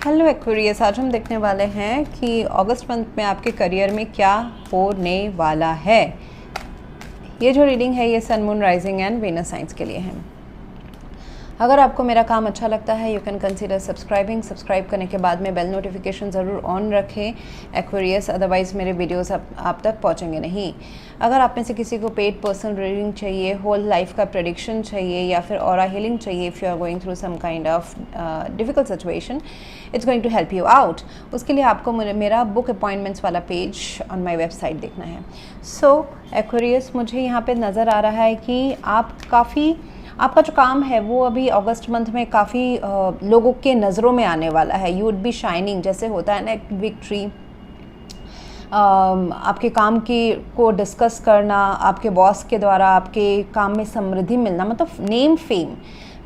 Hello Aquarius, आज हम देखने वाले हैं कि अगस्त मंथ में आपके करियर में क्या होने वाला है। ये जो रीडिंग है ये sun, moon, rising and Venus science के लिए है। अगर आपको मेरा काम अच्छा लगता है you can consider subscribing. Subscribe करने के बाद में बेल नोटिफिकेशन ज़रूर ऑन रखें एक्वेरियस, अदरवाइज़ मेरे वीडियोस आप तक पहुंचेंगे नहीं। अगर आप में से किसी को पेड पर्सनल रीडिंग चाहिए, होल लाइफ का प्रेडिक्शन चाहिए या फिर ऑरा हीलिंग चाहिए, if you are going through some kind of difficult situation, it's going to help you out. उसके लिए आपको मेरा बुक अपॉइंटमेंट्स वाला पेज ऑन माई वेबसाइट देखना है। सो एक्वेरियस, मुझे यहाँ पे नज़र आ रहा है कि आपका जो काम है वो अभी अगस्त मंथ में काफ़ी लोगों के नज़रों में आने वाला है। यू वुड बी शाइनिंग, जैसे होता है ना एक विक्ट्री, आपके काम को डिस्कस करना, आपके बॉस के द्वारा आपके काम में समृद्धि मिलना, मतलब name fame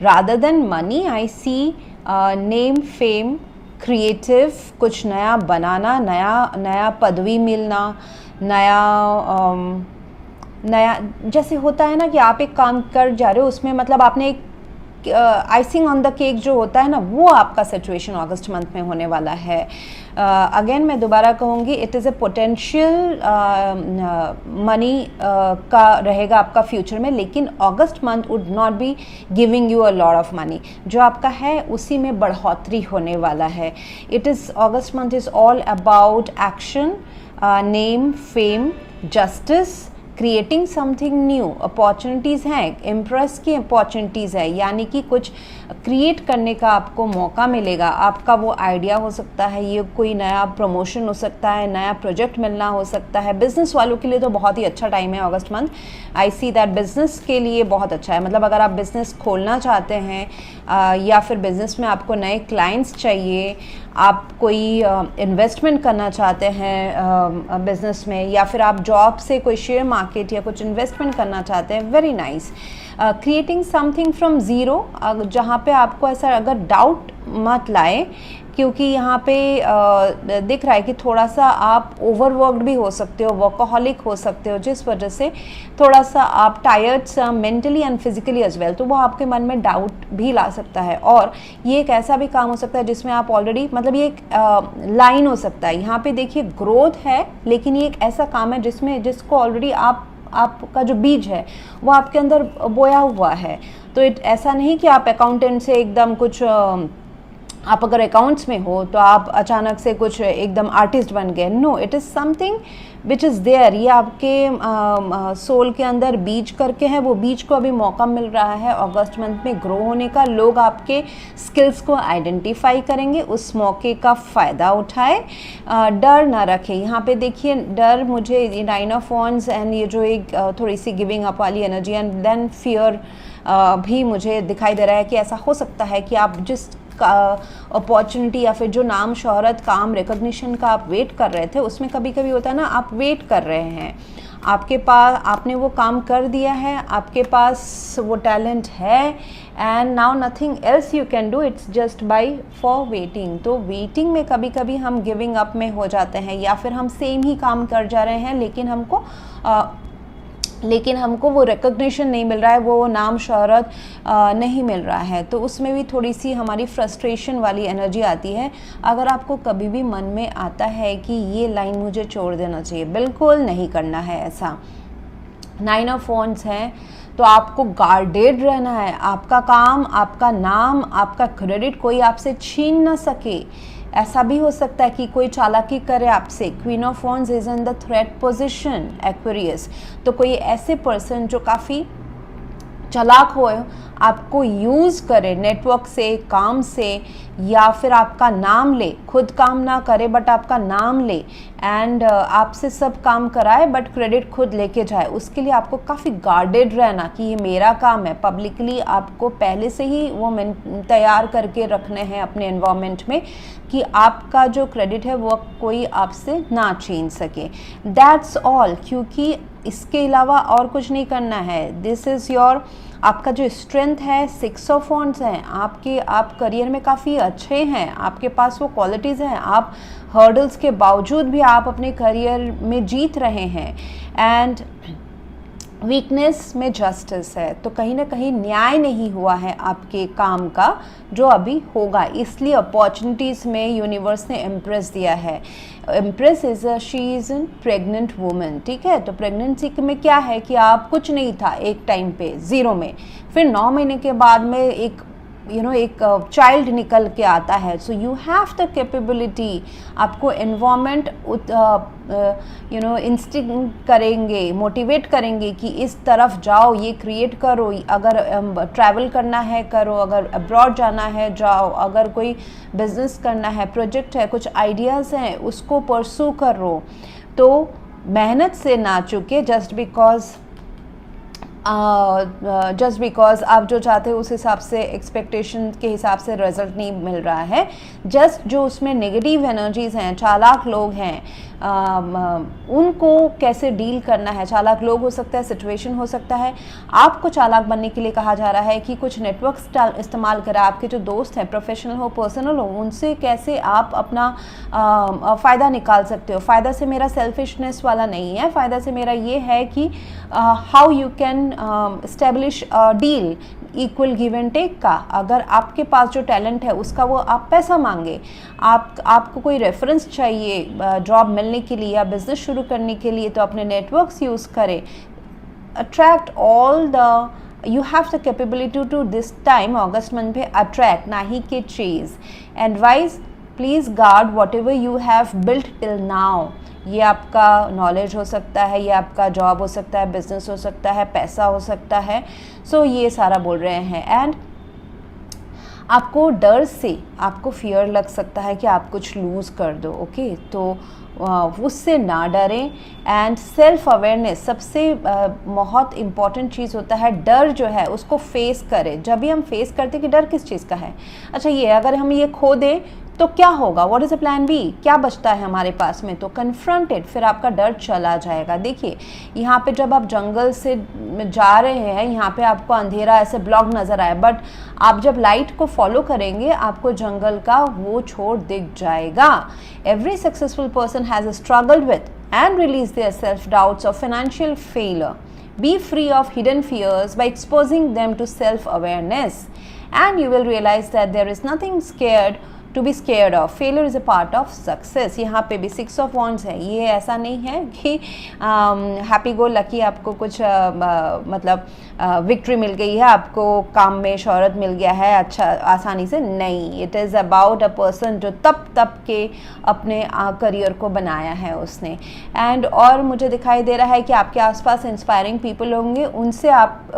rather than money. I see name fame, creative, कुछ नया बनाना, नया पदवी मिलना, नया जैसे होता है ना कि आप एक काम कर जा रहे हो, उसमें मतलब आपने एक आइसिंग ऑन द केक जो होता है ना, वो आपका सिचुएशन अगस्त मंथ में होने वाला है। अगेन मैं दोबारा कहूँगी, it is a potential money का रहेगा आपका फ्यूचर में, लेकिन August month would not be giving you a lot of money. जो आपका है उसी में बढ़ोतरी होने वाला है। August month is all about action, name, fame, justice, creating something new. Opportunities हैं, इम्प्रेस की अपॉर्चुनिटीज़ है, यानी कि कुछ क्रिएट करने का आपको मौका मिलेगा। आपका वो आइडिया हो सकता है, ये कोई नया प्रमोशन हो सकता है, नया प्रोजेक्ट मिलना हो सकता है। बिज़नेस वालों के लिए तो बहुत ही अच्छा टाइम है August month. I see that business के लिए बहुत अच्छा है। मतलब अगर आप बिज़नेस खोलना चाहते हैं या फिर बिज़नेस में आपको नए क्लाइंट्स चाहिए, आप कोई इन्वेस्टमेंट करना चाहते हैं बिज़नेस में, या फिर आप जॉब से कोई शेयर मार्केट या कुछ इन्वेस्टमेंट करना चाहते हैं, very nice. Creating something from zero, जहाँ पे आपको ऐसा अगर डाउट मत लाए, क्योंकि यहाँ पे दिख रहा है कि थोड़ा सा आप ओवरवर्कड भी हो सकते हो, वर्कहॉलिक हो सकते हो, जिस वजह से थोड़ा सा आप tired mentally and physically as well, तो वो आपके मन में डाउट भी ला सकता है। और ये एक ऐसा भी काम हो सकता है जिसमें आप ऑलरेडी, मतलब ये एक लाइन हो सकता है। यहाँ पे देखिए ग्रोथ है, लेकिन ये एक ऐसा काम है जिसको ऑलरेडी आपका जो बीज है वो आपके अंदर बोया हुआ है। तो ऐसा नहीं कि आप अकाउंटेंट से एकदम कुछ आप अगर अकाउंट्स में हो तो आप अचानक से कुछ एकदम आर्टिस्ट बन गए। No, it is something which is there. ये आपके सोल के अंदर बीज करके है, वो बीज को अभी मौका मिल रहा है अगस्त मंथ में ग्रो होने का। लोग आपके स्किल्स को आइडेंटिफाई करेंगे, उस मौके का फ़ायदा उठाए। डर ना रखें। यहाँ पे देखिए डर, मुझे नाइन ऑफ वॉन्ड्स एंड ये जो एक थोड़ी सी गिविंग अप वाली एनर्जी एंड देन फियर भी मुझे दिखाई दे रहा है कि ऐसा हो सकता है कि आप जिस अपॉर्चुनिटी या फिर जो नाम, शोहरत, काम, रिकॉग्निशन का आप वेट कर रहे थे, उसमें कभी कभी होता है ना, आप वेट कर रहे हैं, आपके पास, आपने वो काम कर दिया है, आपके पास वो टैलेंट है, and now nothing else you can do, it's just by for waiting. तो वेटिंग में कभी कभी हम गिविंग अप में हो जाते हैं, या फिर हम सेम ही काम कर जा रहे हैं लेकिन हमको वो रिकॉग्निशन नहीं मिल रहा है, वो नाम, शोहरत नहीं मिल रहा है, तो उसमें भी थोड़ी सी हमारी फ्रस्ट्रेशन वाली एनर्जी आती है। अगर आपको कभी भी मन में आता है कि ये लाइन मुझे छोड़ देना चाहिए, बिल्कुल नहीं करना है ऐसा। नाइन ऑफ वॉन्ड्स है तो आपको गार्डेड रहना है। आपका काम, आपका नाम, आपका क्रेडिट कोई आपसे छीन ना सके। ऐसा भी हो सकता है कि कोई चालाकी करे आपसे। Queen of wands is in the threat position Aquarius, तो कोई ऐसे पर्सन जो काफ़ी चालाक हो, आपको यूज़ करे नेटवर्क से, काम से, या फिर आपका नाम ले, खुद काम ना करे बट आपका नाम ले, एंड आपसे सब काम कराए बट क्रेडिट खुद लेके जाए। उसके लिए आपको काफ़ी गार्डेड रहना कि ये मेरा काम है। पब्लिकली आपको पहले से ही वो तैयार करके रखने हैं अपने एनवायरनमेंट में कि आपका जो क्रेडिट है वो कोई आपसे ना छीन सके। दैट्स ऑल, क्योंकि इसके अलावा और कुछ नहीं करना है। दिस इज़ योर, आपका जो स्ट्रेंथ है, 6 ऑफ वॉन्ड्स हैं, आप करियर में काफ़ी अच्छे हैं, आपके पास वो क्वालिटीज़ हैं, आप हर्डल्स के बावजूद भी आप अपने करियर में जीत रहे हैं। एंड वीकनेस में जस्टिस है, तो कहीं ना कहीं न्याय नहीं हुआ है आपके काम का जो अभी होगा, इसलिए अपॉर्चुनिटीज़ में यूनिवर्स ने एम्प्रेस दिया है। Empress she is an pregnant women, ठीक है। तो प्रेगनेंसी में क्या है कि आप कुछ नहीं था एक टाइम पे ज़ीरो में, फिर 9 महीने के बाद में एक एक चाइल्ड निकल के आता है। So you have the capability, आपको एनवायरनमेंट इंस्टिंक्ट करेंगे, मोटिवेट करेंगे कि इस तरफ जाओ, ये क्रिएट करो, अगर ट्रैवल करना है करो, अगर अब्रॉड जाना है जाओ, अगर कोई बिजनेस करना है, प्रोजेक्ट है, कुछ आइडियाज़ हैं उसको परसू करो। तो मेहनत से ना चूके जस्ट बिकॉज आप जो चाहते हो उस हिसाब से, एक्सपेक्टेशन के हिसाब से रिजल्ट नहीं मिल रहा है। जस्ट जो उसमें नेगेटिव एनर्जीज़ हैं, चालाक लोग हैं, उनको कैसे डील करना है। चालाक लोग हो सकता है, सिचुएशन हो सकता है। आपको चालाक बनने के लिए कहा जा रहा है कि कुछ नेटवर्क इस्तेमाल करें। आपके जो दोस्त हैं, प्रोफेशनल हो पर्सनल हो, उनसे कैसे आप अपना फ़ायदा निकाल सकते हो। फ़ायदा से मेरा सेल्फिशनेस वाला नहीं है, फ़ायदा से मेरा ये है कि how you can establish deal equal give and take का। अगर आपके पास जो टैलेंट है उसका वो आप पैसा मांगे, आपको कोई रेफरेंस चाहिए जॉब मिलने के लिए या बिजनेस शुरू करने के लिए, तो अपने नेटवर्क्स यूज़ करें। Attract all the, you have the capability to this time August month पे अट्रैक्ट, ना ही के chase. Advice, please guard whatever you have built till now. ये आपका नॉलेज हो सकता है, ये आपका जॉब हो सकता है, बिजनेस हो सकता है, पैसा हो सकता है। सो ये सारा बोल रहे हैं। एंड आपको डर से, आपको फियर लग सकता है कि आप कुछ लूज़ कर दो, ओके। तो उससे ना डरें। एंड सेल्फ अवेयरनेस सबसे बहुत इम्पॉर्टेंट चीज़ होता है। डर जो है उसको फेस करें। जब भी हम फेस करते कि डर किस चीज़ का है, अच्छा ये अगर हम ये खो दें तो क्या होगा, what is a plan B, क्या बचता है हमारे पास में, तो कन्फ्रंटेड, फिर आपका डर चला जाएगा। देखिए यहाँ पे जब आप जंगल से जा रहे हैं, यहाँ पे आपको अंधेरा ऐसे ब्लॉक नज़र आए, बट आप जब लाइट को फॉलो करेंगे आपको जंगल का वो छोर दिख जाएगा। Every successful person has struggled with and release their self-doubts or financial failure. Be free of hidden fears by exposing them to self-awareness, and you will realize that there is nothing scared to be scared of. Failure is a part of success. यहाँ पे भी 6 of Wands है। ये ऐसा नहीं है कि happy go lucky आपको कुछ मतलब विक्ट्री मिल गई है, आपको काम में शोहरत मिल गया है अच्छा आसानी से, नहीं। It is about a person जो तप के अपने करियर को बनाया है उसने। एंड और मुझे दिखाई दे रहा है कि आपके आसपास इंस्पायरिंग पीपल होंगे, उनसे आप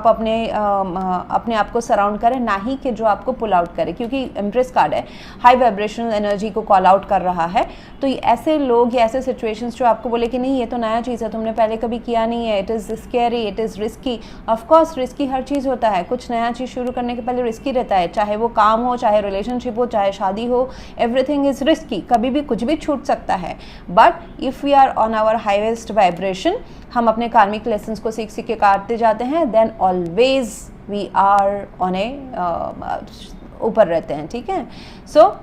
अपने आप को सराउंड करें, ना ही कि जो आपको पुल आउट करे, क्योंकि एम्प्रेस कार्ड है, हाई वाइब्रेशनल एनर्जी को कॉल आउट कर रहा है। तो ऐसे लोग या ऐसे सिचुएशंस जो आपको बोले कि नहीं ये तो नया चीज़ है, तुमने पहले कभी किया नहीं है, it is scary, it is risky. Of course risky हर चीज़ होता है, कुछ नया चीज़ शुरू करने के पहले रिस्की रहता है, चाहे वो काम हो, चाहे रिलेशनशिप हो, चाहे शादी हो, एवरीथिंग इज़ रिस्की, कभी भी कुछ भी छूट सकता है। But if we are on our highest vibration, हम अपने कार्मिक लेसन्स को सीख के काटते जाते हैं, then always we are on a ऊपर रहते हैं, ठीक है। सो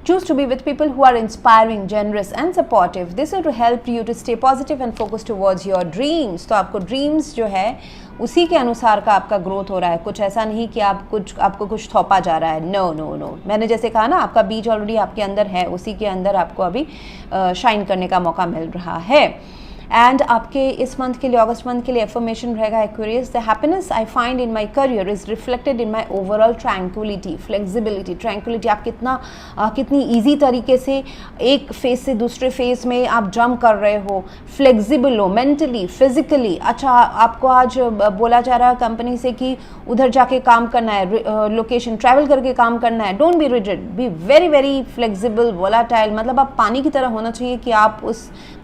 choose to be with people who are inspiring, generous and supportive. This will help you to stay positive and focus towards your dreams. तो आपको ड्रीम्स जो है उसी के अनुसार का आपका ग्रोथ हो रहा है। कुछ ऐसा नहीं कि आपको कुछ थोपा जा रहा है, नो नो नो। मैंने जैसे कहा ना, आपका बीज ऑलरेडी आपके अंदर है, उसी के अंदर आपको अभी शाइन करने का मौका मिल रहा है। एंड आपके इस मंथ के लिए, अगस्त मंथ के लिए एफर्मेशन रहेगा Aquarius, the happiness I find in my career is reflected in my overall tranquillity, flexibility. Tranquillity, आप कितनी ईजी तरीके से एक फेज से दूसरे फेज में आप जंप कर रहे हो, फ्लेक्सिबल हो मेंटली, फिजिकली। अच्छा आपको आज बोला जा रहा है कंपनी से कि उधर जाके काम करना है, लोकेशन ट्रैवल करके काम करना है, don't be rigid, be very very flexible, volatile. मतलब आप पानी की तरह होना चाहिए कि आप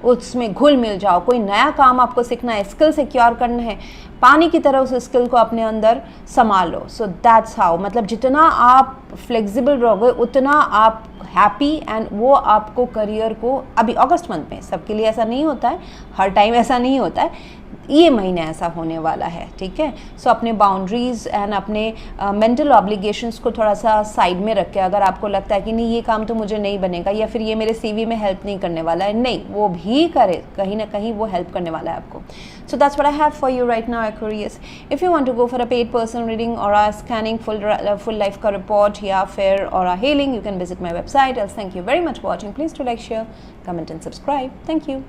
उसमें घुल मिल जाओ। कोई नया काम आपको सीखना है, स्किल सिक्योर करना है, पानी की तरह उस स्किल को अपने अंदर संभालो। सो दैट्स हाउ, मतलब जितना आप फ्लेक्सिबल रहोगे उतना आप हैप्पी, एंड वो आपको करियर को, अभी अगस्त मंथ में सबके लिए ऐसा नहीं होता है, हर टाइम ऐसा नहीं होता है, ये महीने ऐसा होने वाला है, ठीक है। सो अपने बाउंड्रीज़ एंड अपने मेंटल ऑब्लिगेशंस को थोड़ा सा साइड में रख के, अगर आपको लगता है कि नहीं ये काम तो मुझे नहीं बनेगा या फिर ये मेरे सीवी में हेल्प नहीं करने वाला है, नहीं, वो भी करे, कहीं ना कहीं वो हेल्प करने वाला है आपको। So that's what I have for you right now Aquarius. If you want to go for a paid personal reading और अ स्कैनिंग फुल लाइफ का रिपोर्ट या फिर और a healing, you can visit my website. Else thank you very much for watching. Please to like, share, comment and subscribe. Thank you.